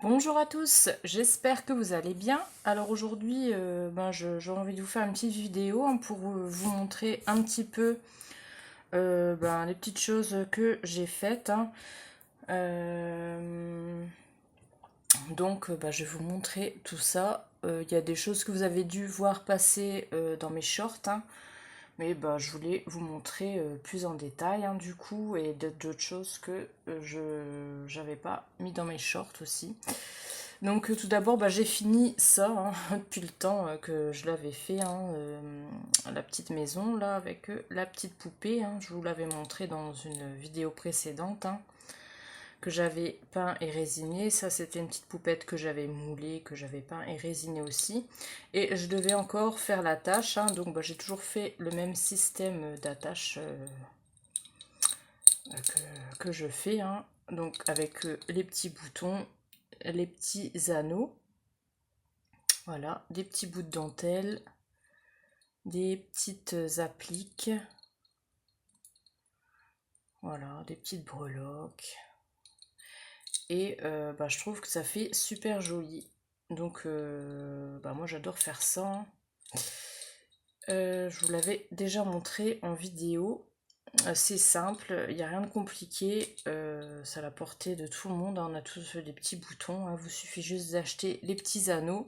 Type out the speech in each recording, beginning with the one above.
Bonjour à tous, j'espère que vous allez bien. Alors aujourd'hui, j'ai envie de vous faire une petite vidéo pour vous montrer un petit peu les petites choses que j'ai faites. Euh, je vais vous montrer tout ça. Il y a des choses que vous avez dû voir passer dans mes shorts, mais je voulais vous montrer plus en détail du coup, et d'autres choses que je n'avais pas mis dans mes shorts aussi. Donc tout d'abord, j'ai fini ça depuis le temps que je l'avais fait, la petite maison là avec la petite poupée. Je vous l'avais montré dans une vidéo précédente que j'avais peint et résiné. Ça, c'était une petite poupette que j'avais moulée, que j'avais peint et résiné aussi. Et je devais encore faire l'attache, donc j'ai toujours fait le même système d'attache que je fais, donc avec les petits boutons, les petits anneaux. Voilà, des petits bouts de dentelle, des petites appliques, voilà, des petites breloques. Et je trouve que ça fait super joli. Donc moi j'adore faire ça. Je vous l'avais déjà montré en vidéo. C'est simple, il n'y a rien de compliqué. C'est à la portée de tout le monde. On a tous des petits boutons. Vous suffit juste d'acheter les petits anneaux.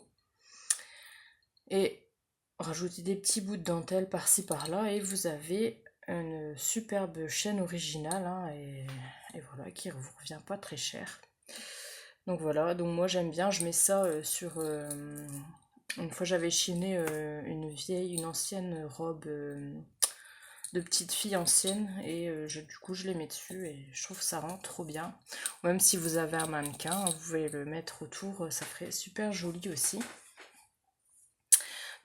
Et rajouter des petits bouts de dentelle par-ci par-là et vous avez une superbe chaîne originale et voilà, qui ne vous revient pas très cher. Donc voilà, donc moi j'aime bien, je mets ça une fois j'avais chiné une ancienne robe de petite fille ancienne et du coup je les mets dessus et je trouve que ça rend trop bien. Même si vous avez un mannequin, vous pouvez le mettre autour, ça ferait super joli aussi.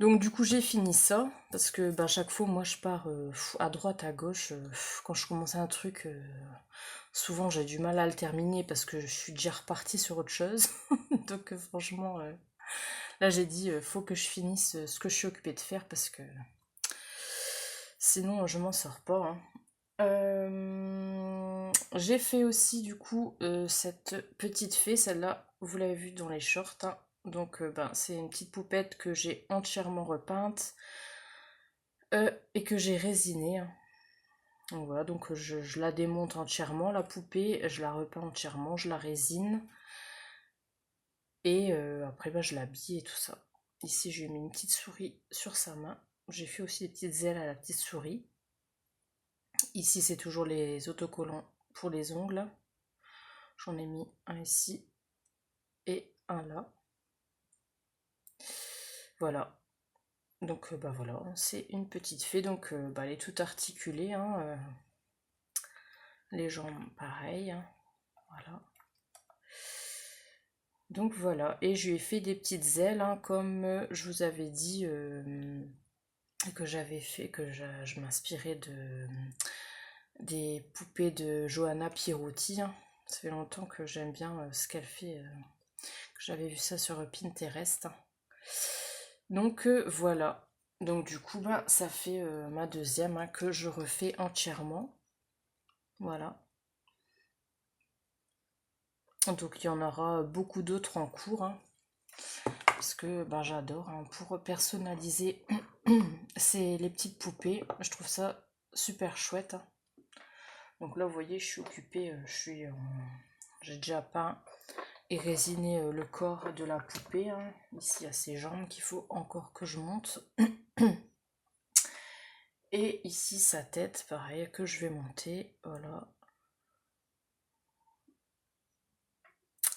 Donc du coup j'ai fini ça parce que chaque fois moi je pars à droite à gauche quand je commence un truc souvent j'ai du mal à le terminer parce que je suis déjà repartie sur autre chose. Donc franchement là j'ai dit faut que je finisse ce que je suis occupée de faire parce que sinon je m'en sors pas. J'ai fait aussi du coup cette petite fée, celle-là vous l'avez vue dans les shorts. Donc c'est une petite poupette que j'ai entièrement repeinte et que j'ai résinée. Donc voilà, donc je la démonte entièrement la poupée, je la repeins entièrement, je la résine et après je l'habille et tout ça. Ici j'ai mis une petite souris sur sa main, j'ai fait aussi des petites ailes à la petite souris. Ici c'est toujours les autocollants pour les ongles. J'en ai mis un ici et un là. Voilà. Donc voilà, c'est une petite fée. Donc elle est toute articulée. Les jambes pareil. Voilà. Donc voilà. Et je lui ai fait des petites ailes comme je vous avais dit que j'avais fait, que je m'inspirais des poupées de Johanna Pierotti. Ça fait longtemps que j'aime bien ce qu'elle fait. Que j'avais vu ça sur Pinterest. Donc voilà. Donc du coup, ça fait ma deuxième que je refais entièrement. Voilà. Donc il y en aura beaucoup d'autres en cours. Parce que j'adore. Pour personnaliser c'est les petites poupées. Je trouve ça super chouette. Donc là, vous voyez, je suis occupée. J'ai déjà peint et résiné le corps de la poupée. Ici, il y a ses jambes qu'il faut encore que je monte. Et ici sa tête, pareil, que je vais monter, voilà.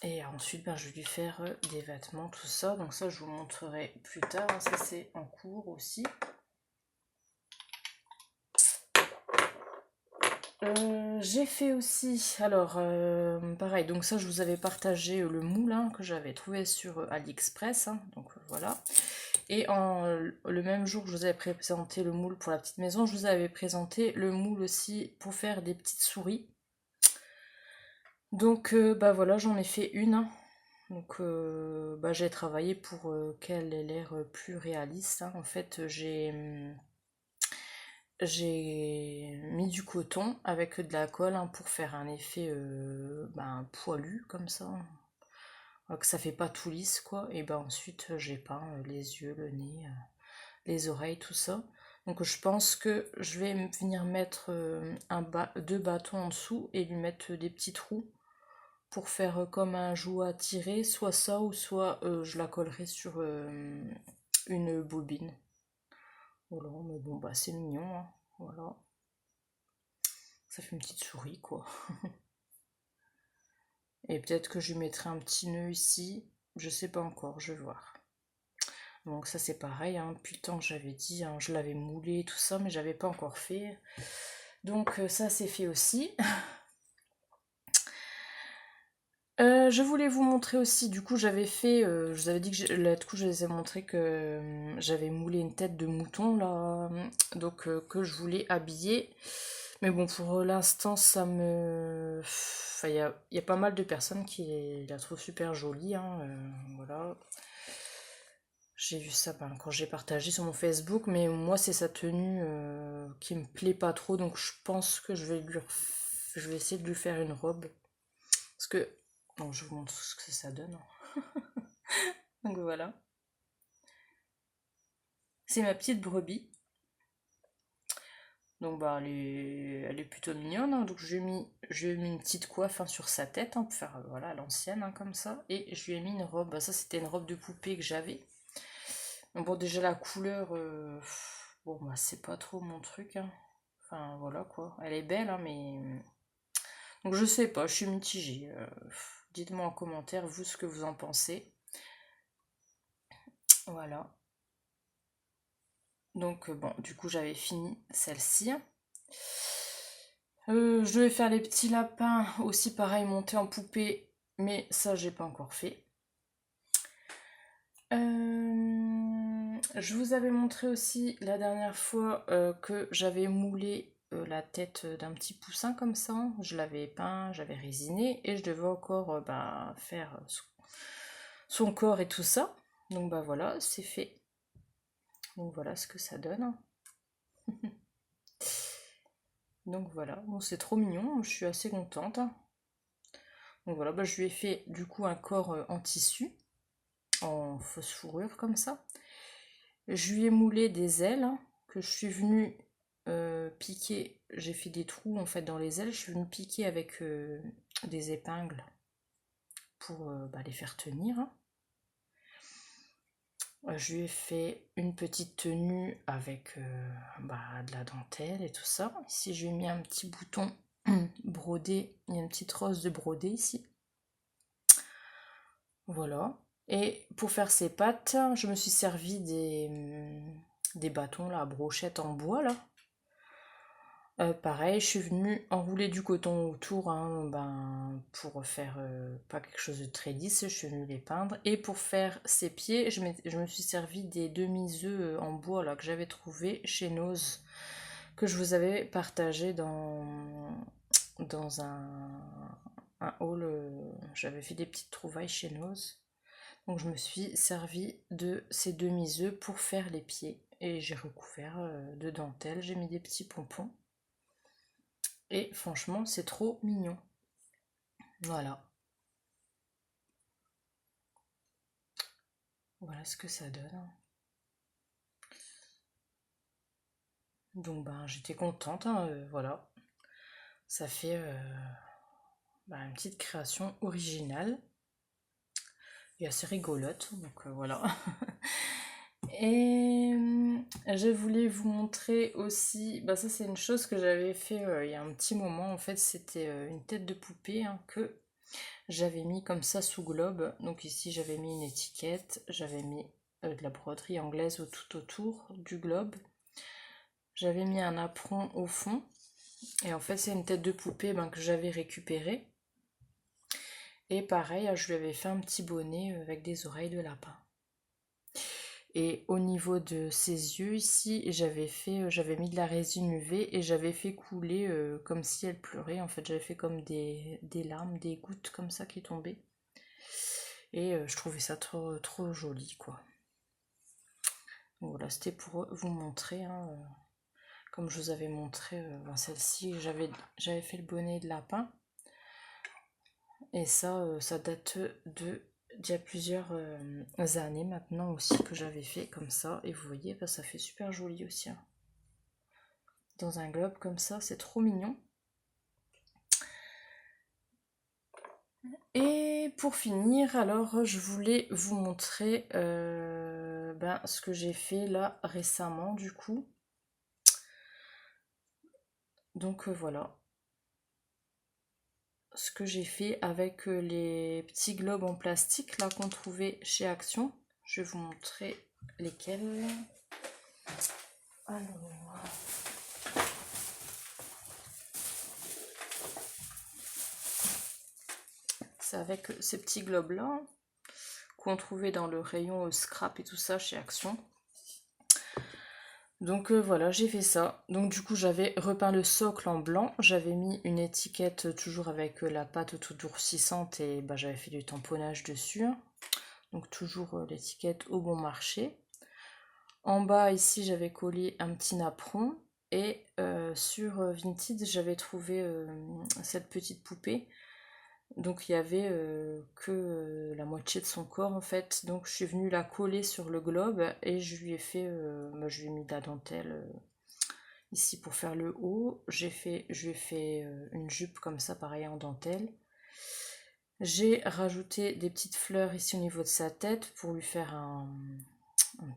Et ensuite, je vais lui faire des vêtements, tout ça. Donc ça, je vous montrerai plus tard. Ça, c'est en cours aussi. J'ai fait aussi, alors pareil, donc ça je vous avais partagé le moule que j'avais trouvé sur AliExpress, donc voilà. Et le même jour que je vous avais présenté le moule pour la petite maison, je vous avais présenté le moule aussi pour faire des petites souris. Donc voilà, j'en ai fait une. Donc j'ai travaillé pour qu'elle ait l'air plus réaliste. En fait, j'ai mis du coton avec de la colle pour faire un effet poilu comme ça. que ça fait pas tout lisse quoi. Et ben ensuite j'ai peint les yeux, le nez, les oreilles, tout ça. Donc je pense que je vais venir mettre deux bâtons en dessous et lui mettre des petits trous pour faire comme un joug à tirer, soit ça ou soit je la collerai sur une bobine. Voilà, mais bon bah c'est mignon, hein. Voilà. Ça fait une petite souris quoi. Et peut-être que je lui mettrai un petit nœud ici, je sais pas encore, je vais voir. Donc ça c'est pareil, hein, depuis le temps que j'avais dit, hein, je l'avais moulé, tout ça, mais j'avais pas encore fait. Donc ça c'est fait aussi. Je voulais vous montrer aussi, du coup j'avais fait, je vous avais dit que là, du coup je les ai montré que j'avais moulé une tête de mouton là, donc que je voulais habiller. Mais bon pour l'instant ça me... Enfin il y a pas mal de personnes qui la trouvent super jolie, hein, voilà. J'ai vu ça quand j'ai partagé sur mon Facebook, mais moi c'est sa tenue qui me plaît pas trop, donc je pense que je vais essayer de lui faire une robe. Parce que... Bon, je vous montre ce que ça donne. Donc voilà. C'est ma petite brebis. Donc bah elle est plutôt mignonne, hein. Donc je lui ai mis une petite coiffe, hein, sur sa tête, hein, pour faire voilà l'ancienne, hein, comme ça. Et je lui ai mis une robe. Bah, ça c'était une robe de poupée que j'avais. Donc bon déjà la couleur, bon bah c'est pas trop mon truc, hein. Enfin voilà quoi. Elle est belle, hein, mais donc je sais pas, je suis mitigée. Dites-moi en commentaire vous ce que vous en pensez. Voilà. Donc bon, du coup j'avais fini celle-ci. Je devais faire les petits lapins aussi pareil montés en poupée, mais ça j'ai pas encore fait. Je vous avais montré aussi la dernière fois que j'avais moulé la tête d'un petit poussin comme ça. Je l'avais peint, j'avais résiné et je devais encore bah, faire son corps et tout ça. Donc bah voilà, c'est fait. Donc voilà ce que ça donne. Donc voilà, bon, c'est trop mignon, je suis assez contente. Donc voilà, bah, je lui ai fait du coup un corps en tissu, en fausse fourrure comme ça. Je lui ai moulé des ailes, hein, que je suis venue piquer. J'ai fait des trous en fait dans les ailes, je suis venue piquer avec des épingles pour bah, les faire tenir, hein. Je lui ai fait une petite tenue avec bah, de la dentelle et tout ça. Ici, je lui ai mis un petit bouton brodé. Il y a une petite rose de brodé ici. Voilà. Et pour faire ses pattes, je me suis servi des bâtons là, à brochette en bois là. Pareil, je suis venue enrouler du coton autour, hein, ben, pour faire pas quelque chose de très lisse, je suis venue les peindre. Et pour faire ses pieds, je me suis servi des demi-œufs en bois là, que j'avais trouvé chez Nose, que je vous avais partagé dans un haul. J'avais fait des petites trouvailles chez Nose. Donc je me suis servi de ces demi-œufs pour faire les pieds. Et j'ai recouvert de dentelle, j'ai mis des petits pompons. Et franchement, c'est trop mignon. Voilà. Voilà ce que ça donne. Donc ben j'étais contente, hein, voilà. Ça fait bah, une petite création originale et assez rigolote. Donc voilà. Et je voulais vous montrer aussi, bah ça c'est une chose que j'avais fait il y a un petit moment. En fait, c'était une tête de poupée, hein, que j'avais mis comme ça sous globe. Donc ici j'avais mis une étiquette, j'avais mis de la broderie anglaise tout autour du globe. J'avais mis un apron au fond. Et en fait c'est une tête de poupée que j'avais récupérée. Et pareil, je lui avais fait un petit bonnet avec des oreilles de lapin. Et au niveau de ses yeux ici, j'avais mis de la résine UV et j'avais fait couler comme si elle pleurait. En fait, j'avais fait comme des larmes, des gouttes comme ça qui tombaient. Et je trouvais ça trop, trop joli, quoi. Donc voilà, c'était pour vous montrer, hein, comme je vous avais montré celle-ci, j'avais fait le bonnet de lapin. Et ça, ça date de il y a plusieurs années maintenant aussi que j'avais fait comme ça. Et vous voyez, bah, ça fait super joli aussi, hein. Dans un globe comme ça, c'est trop mignon. Et pour finir, alors je voulais vous montrer ben, ce que j'ai fait là récemment du coup. Donc voilà, ce que j'ai fait avec les petits globes en plastique là qu'on trouvait chez Action. Je vais vous montrer lesquels. Alors, c'est avec ces petits globes là qu'on trouvait dans le rayon scrap et tout ça chez Action. Donc voilà, j'ai fait ça. Donc du coup, j'avais repeint le socle en blanc. J'avais mis une étiquette toujours avec la pâte toute durcissante et bah, j'avais fait du tamponnage dessus. Donc toujours l'étiquette au bon marché. En bas ici, j'avais collé un petit napperon. Et sur Vinted, j'avais trouvé cette petite poupée. Donc il y avait que la moitié de son corps en fait. Donc je suis venue la coller sur le globe et je lui ai fait, je lui ai mis de la dentelle ici pour faire le haut. Je lui ai fait une jupe comme ça, pareil en dentelle. J'ai rajouté des petites fleurs ici au niveau de sa tête pour lui faire un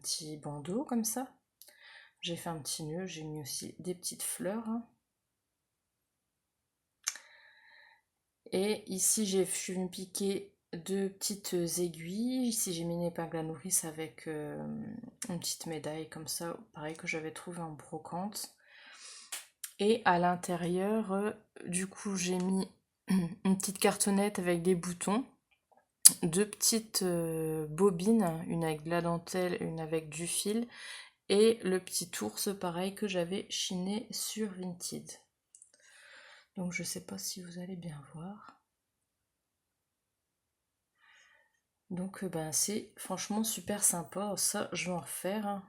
petit bandeau comme ça. J'ai fait un petit nœud, j'ai mis aussi des petites fleurs, hein. Et ici, je suis venue piquer deux petites aiguilles. Ici, j'ai mis une épingle à nourrice avec une petite médaille comme ça, pareil que j'avais trouvé en brocante. Et à l'intérieur, du coup, j'ai mis une petite cartonnette avec des boutons, deux petites bobines, une avec de la dentelle, une avec du fil, et le petit ours, pareil, que j'avais chiné sur Vinted. Donc je sais pas si vous allez bien voir. Donc ben, c'est franchement super sympa, ça je vais en refaire, hein.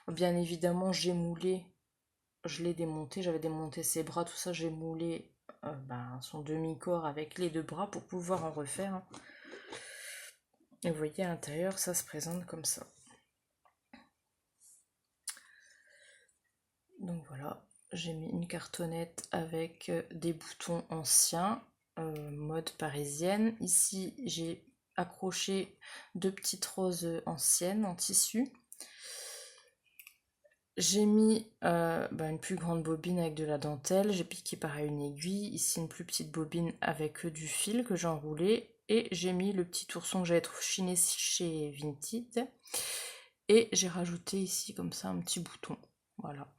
Bien évidemment j'ai moulé, je l'ai démonté, j'avais démonté ses bras, tout ça, j'ai moulé ben, son demi-corps avec les deux bras pour pouvoir en refaire, hein. Et vous voyez à l'intérieur ça se présente comme ça. Donc voilà, j'ai mis une cartonnette avec des boutons anciens, mode parisienne. Ici j'ai accroché deux petites roses anciennes en tissu. J'ai mis une plus grande bobine avec de la dentelle, j'ai piqué pareil une aiguille, ici une plus petite bobine avec du fil que j'ai enroulé, et j'ai mis le petit ourson que j'avais chiné chez Vinted, et j'ai rajouté ici comme ça un petit bouton, voilà.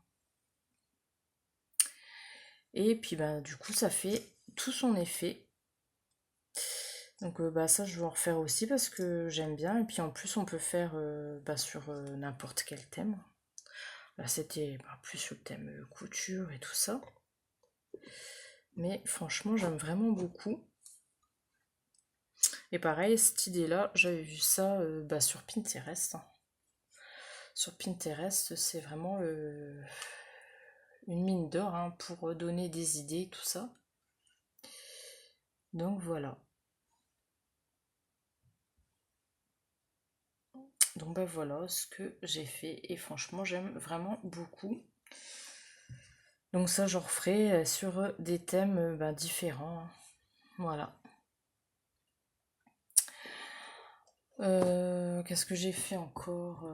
Et puis bah du coup ça fait tout son effet. Donc ça je vais en refaire aussi parce que j'aime bien, et puis en plus on peut faire sur n'importe quel thème. Là c'était plus sur le thème couture et tout ça. Mais franchement j'aime vraiment beaucoup. Et pareil, cette idée-là, j'avais vu ça sur Pinterest, hein. Sur Pinterest, c'est vraiment une mine d'or, hein, pour donner des idées, tout ça. Donc voilà. Donc voilà ce que j'ai fait. Et franchement, j'aime vraiment beaucoup. Donc ça, j'en referai sur des thèmes différents, hein. Voilà. Qu'est-ce que j'ai fait encore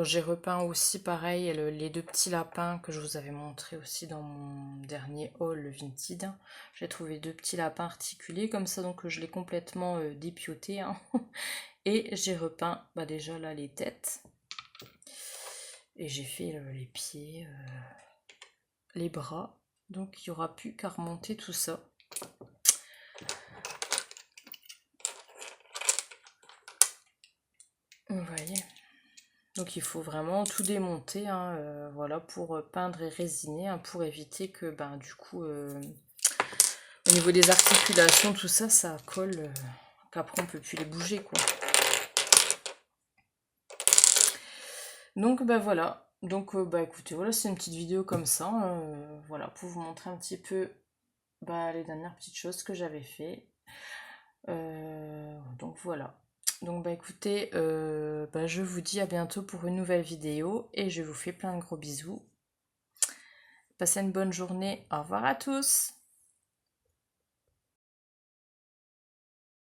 j'ai repeint aussi pareil les deux petits lapins que je vous avais montré aussi dans mon dernier haul Vinted. J'ai trouvé deux petits lapins articulés comme ça, donc je l'ai complètement dépioté, hein. Et j'ai repeint déjà là les têtes. Et j'ai fait les pieds, les bras. Donc il n'y aura plus qu'à remonter tout ça. Vous voyez. Donc il faut vraiment tout démonter, hein, voilà, pour peindre et résiner, hein, pour éviter que du coup au niveau des articulations, tout ça, ça colle, qu'après on peut plus les bouger, quoi. Donc voilà. Donc écoutez, voilà, c'est une petite vidéo comme ça, voilà, pour vous montrer un petit peu les dernières petites choses que j'avais fait. Donc voilà. Donc bah écoutez, je vous dis à bientôt pour une nouvelle vidéo et je vous fais plein de gros bisous. Passez une bonne journée, au revoir à tous!